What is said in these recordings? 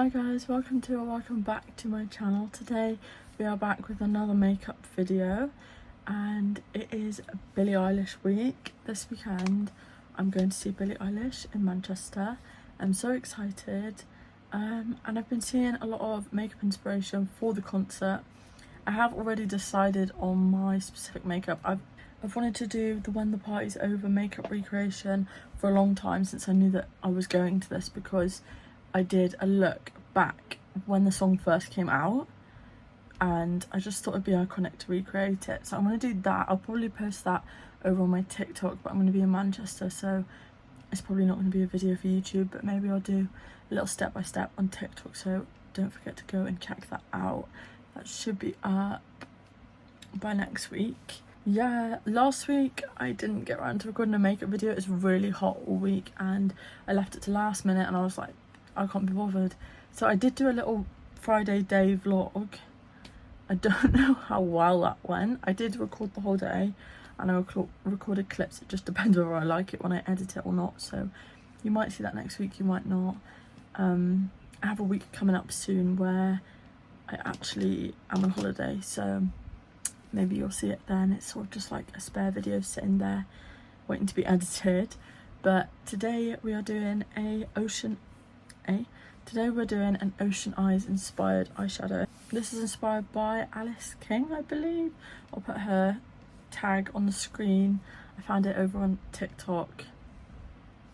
Hi guys, welcome back to my channel. Today we are back with another makeup video and it is Billie Eilish week. This weekend I'm going to see Billie Eilish in Manchester. I'm so excited and I've been seeing a lot of makeup inspiration for the concert. I have already decided on my specific makeup. I've wanted to do the When the Party's Over makeup recreation for a long time since I knew that I was going to this, because I did a look back when the song first came out and I just thought it'd be iconic to recreate it. So I'm going to do that. I'll probably post that over on my TikTok, but I'm going to be in Manchester, so it's probably not going to be a video for YouTube, but maybe I'll do a little step by step on TikTok, so don't forget to go and check that out. That should be up by next week. Yeah, last week I didn't get around to recording a makeup video. It's really hot all week and I left it to last minute and I was like, I can't be bothered. So I did do a little Friday day vlog. I don't know how well that went. I did record the whole day and I recorded clips. It just depends whether I like it when I edit it or not. So you might see that next week, you might not. I have a week coming up soon where I actually am on holiday, so maybe you'll see it then. It's sort of just like a spare video sitting there waiting to be edited. But today we are doing an Ocean Eyes inspired eyeshadow. This is inspired by Alice King, I believe. I'll put her tag on the screen. I found it over on TikTok.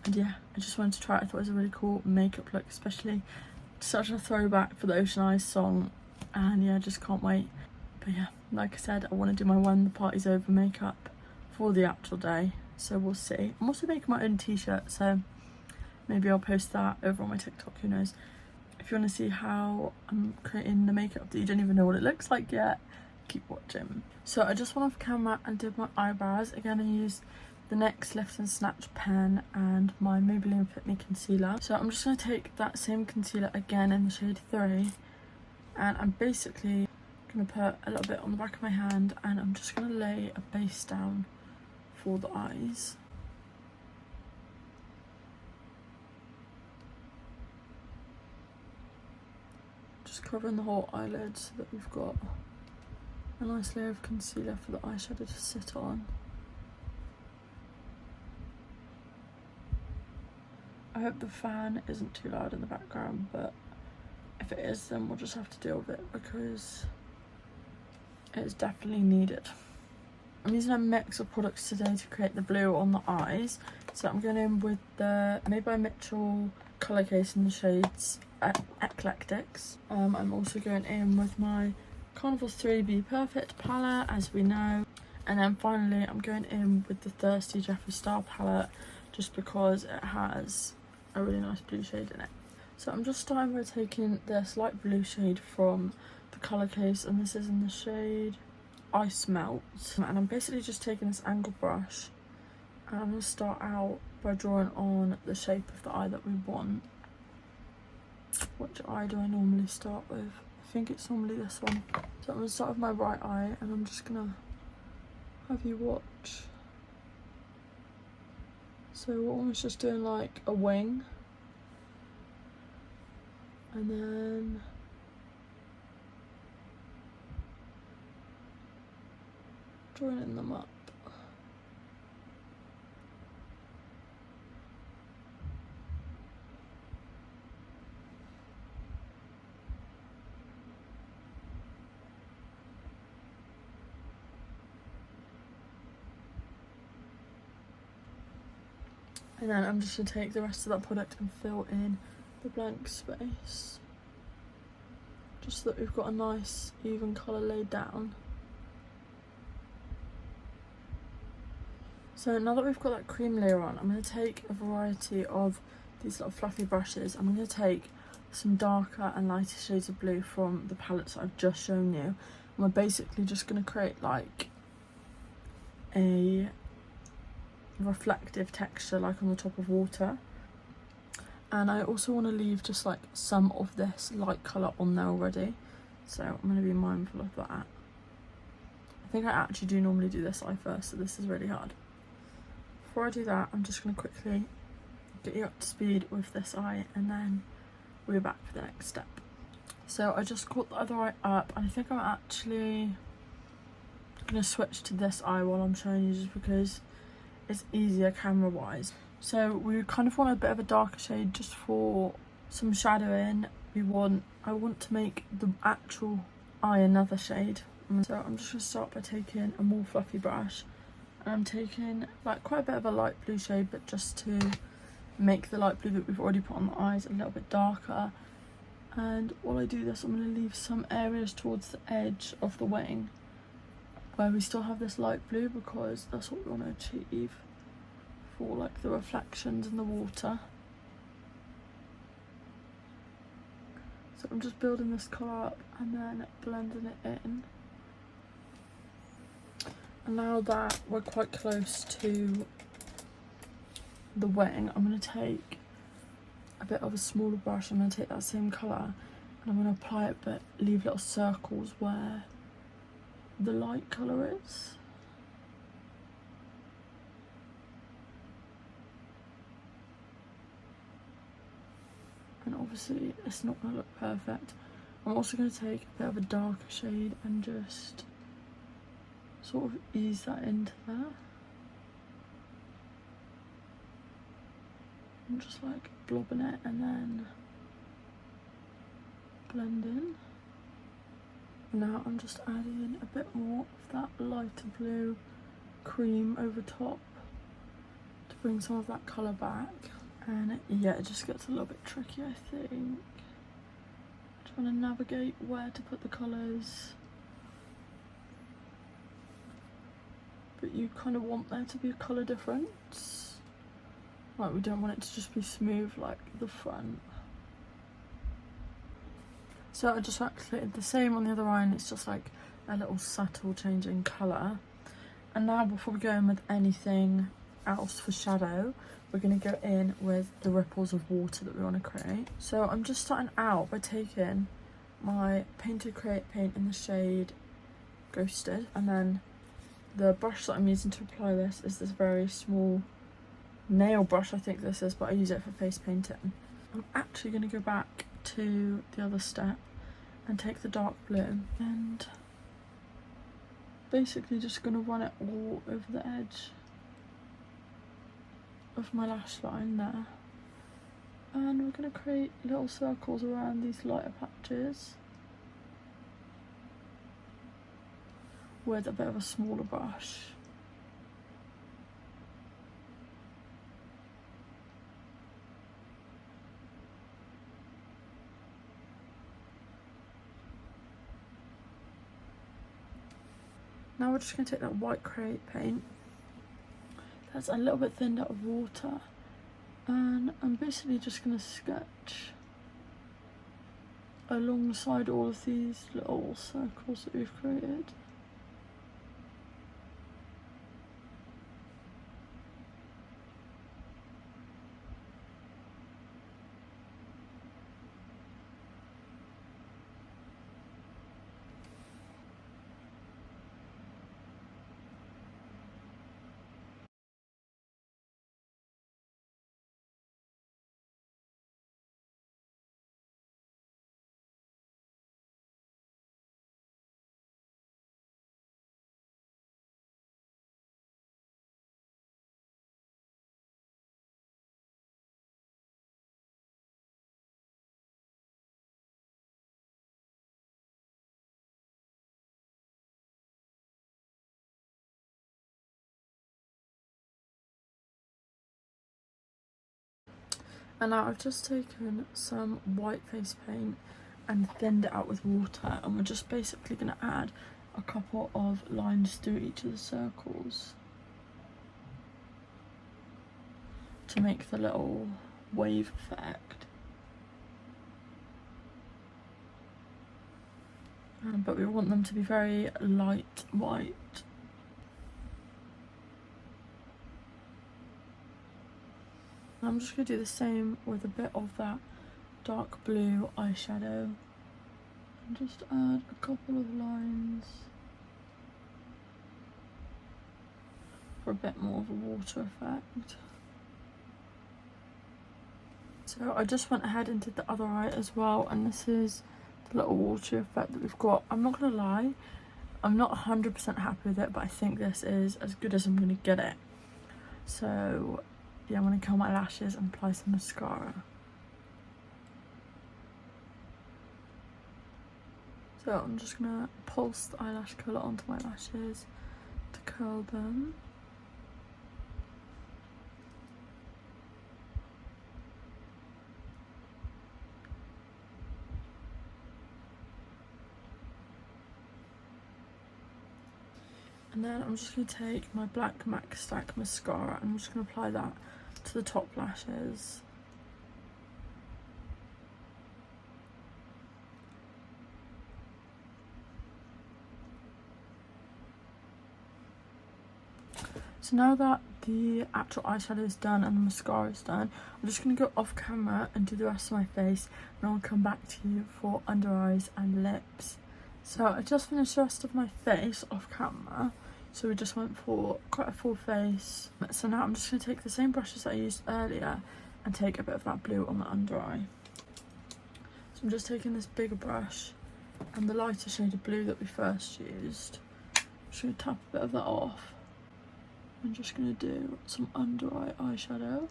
And yeah, I just wanted to try it. I thought it was a really cool makeup look, especially such a throwback for the Ocean Eyes song. And yeah, I just can't wait. But yeah, like I said, I want to do my When the Party's Over makeup for the actual day, so we'll see. I'm also making my own t-shirt, so maybe I'll post that over on my TikTok, who knows. If you want to see how I'm creating the makeup that you don't even know what it looks like yet, keep watching. So I just went off camera and did my eyebrows. Again, I used the NYX Lift and Snatch pen and my Maybelline Fit Me concealer. So I'm just going to take that same concealer again in the shade 3, and I'm basically going to put a little bit on the back of my hand and I'm just going to lay a base down for the eyes. Just covering the whole eyelid so that we've got a nice layer of concealer for the eyeshadow to sit on. I hope the fan isn't too loud in the background, but if it is, then we'll just have to deal with it because it's definitely needed. I'm using a mix of products today to create the blue on the eyes. So I'm going in with the Made by Mitchell colour case in the shades Eclectics. I'm also going in with my Carnival 3 Be Perfect palette, as we know. And then finally I'm going in with the Thirsty Jeffree Star palette, just because it has a really nice blue shade in it. So I'm just starting by taking this light blue shade from the colour case, and this is in the shade Ice Melt. And I'm basically just taking this angle brush and I'm going to start out by drawing on the shape of the eye that we want. Which eye do I normally start with? I think it's normally this one. So I'm going to start with my right eye and I'm just going to have you watch. So we're almost just doing like a wing. And then joining them up. And then I'm just going to take the rest of that product and fill in the blank space, just so that we've got a nice even colour laid down. So now that we've got that cream layer on, I'm going to take a variety of these little fluffy brushes. I'm going to take some darker and lighter shades of blue from the palettes that I've just shown you, and we're basically just going to create like a reflective texture like on the top of water. And I also want to leave just like some of this light colour on there already, so I'm going to be mindful of that. I think I actually do normally do this eye first, so this is really hard. Before I do that, I'm just going to quickly get you up to speed with this eye and then we're back for the next step. So I just caught the other eye up, and I think I'm actually gonna switch to this eye while I'm showing you, just because it's easier camera wise. So we kind of want a bit of a darker shade just for some shadowing. I want to make the actual eye another shade. So I'm just gonna start by taking a more fluffy brush, and I'm taking like quite a bit of a light blue shade, but just to make the light blue that we've already put on the eyes a little bit darker. And while I do this, I'm going to leave some areas towards the edge of the wing where we still have this light blue, because that's what we want to achieve for like the reflections in the water. So I'm just building this colour up and then blending it in. And now that we're quite close to the wing, I'm going to take a bit of a smaller brush. I'm going to take that same colour and I'm going to apply it, but leave little circles where the light colour is. And obviously it's not going to look perfect. I'm also going to take a bit of a darker shade and just sort of ease that into there. I'm just like blobbing it and then blending. Now I'm just adding a bit more of that lighter blue cream over top to bring some of that colour back. And yeah, it just gets a little bit tricky, I think. Trying to navigate where to put the colours. But you kind of want there to be a colour difference. Like, we don't want it to just be smooth like the front. So I just activated the same on the other eye, and it's just like a little subtle change in colour. And now, before we go in with anything else for shadow, we're going to go in with the ripples of water that we want to create. So I'm just starting out by taking my Paint to Create paint in the shade Ghosted, and then the brush that I'm using to apply this is this very small nail brush, I think this is, but I use it for face painting. I'm actually going to go back to the other step and take the dark blue and basically just going to run it all over the edge of my lash line there. And we're going to create little circles around these lighter patches with a bit of a smaller brush. Now we're just going to take that white Create paint that's a little bit thinned out of water, and I'm basically just going to sketch alongside all of these little circles that we've created. And now I've just taken some white face paint and thinned it out with water, and we're just basically going to add a couple of lines through each of the circles to make the little wave effect. But we want them to be very light white. I'm just going to do the same with a bit of that dark blue eyeshadow and just add a couple of lines for a bit more of a water effect. So I just went ahead and did the other eye as well, and this is the little watery effect that we've got. I'm not gonna lie, I'm not 100% happy with it, but I think this is as good as I'm gonna get it. So yeah, I'm gonna curl my lashes and apply some mascara. So I'm just gonna pulse the eyelash curler onto my lashes to curl them. And then I'm just going to take my black MAC Stack mascara and I'm just going to apply that to the top lashes. So now that the actual eyeshadow is done and the mascara is done, I'm just going to go off camera and do the rest of my face, and I'll come back to you for under eyes and lips. So I just finished the rest of my face off camera. So we just went for quite a full face. So now I'm just going to take the same brushes that I used earlier and take a bit of that blue on the under eye. So I'm just taking this bigger brush and the lighter shade of blue that we first used. I'm just going to tap a bit of that off. I'm just going to do some under eye eyeshadow.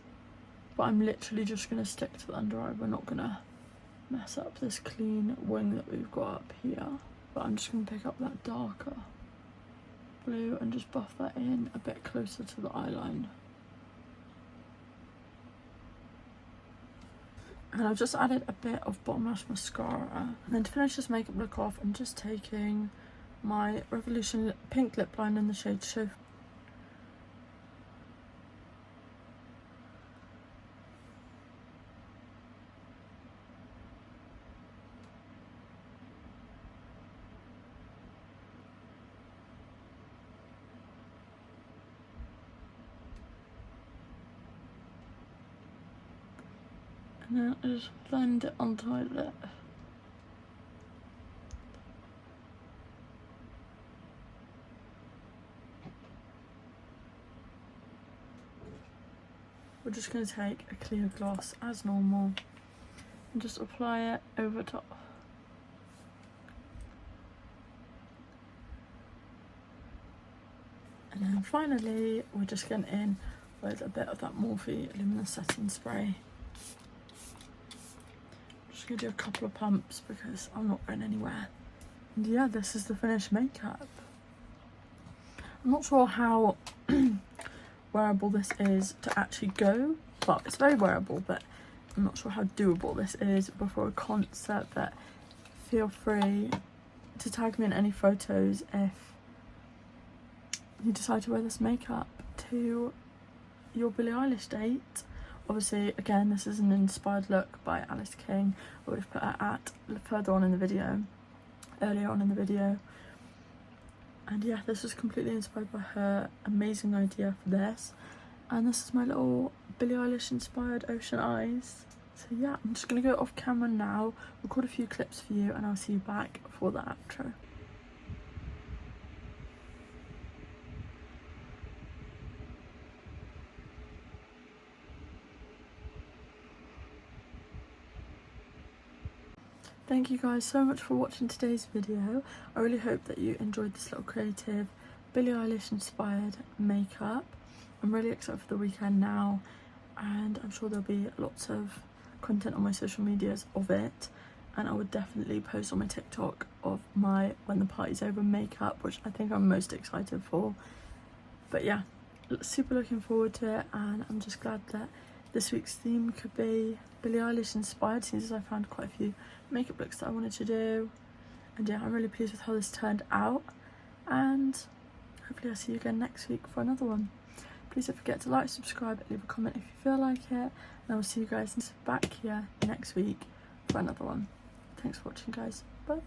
But I'm literally just going to stick to the under eye. We're not going to mess up this clean wing that we've got up here. But I'm just going to pick up that darker blue and just buff that in a bit closer to the eyeline. And I've just added a bit of bottom lash mascara. And then to finish this makeup look off, I'm just taking my Revolution pink lip liner in the shade Show. And then I just blend it onto my lip. We're just going to take a clear gloss as normal and just apply it over top. And then finally, we're just getting in with a bit of that Morphe Luminous Setting Spray. I'm just going to do a couple of pumps because I'm not going anywhere. And yeah, this is the finished makeup. I'm not sure how wearable this is to actually go, but it's very wearable, but I'm not sure how doable this is before a concert. But feel free to tag me in any photos if you decide to wear this makeup to your Billie Eilish date. Obviously, again, this is an inspired look by Alice King. I would have put her at further on in the video, earlier on in the video. And yeah, this was completely inspired by her amazing idea for this. And this is my little Billie Eilish inspired ocean eyes. So yeah, I'm just going to go off camera now, record a few clips for you, and I'll see you back for the outro. Thank you guys so much for watching today's video. I really hope that you enjoyed this little creative Billie Eilish inspired makeup. I'm really excited for the weekend now, and I'm sure there'll be lots of content on my social medias of it, and I would definitely post on my TikTok of my when the party's over makeup, which I think I'm most excited for. But yeah, super looking forward to it, and I'm just glad that this week's theme could be Billie Eilish inspired, since I found quite a few makeup looks that I wanted to do. And yeah, I'm really pleased with how this turned out, and hopefully I'll see you again next week for another one. Please don't forget to like, subscribe, leave a comment if you feel like it, and I will see you guys back here next week for another one. Thanks for watching, guys. Bye.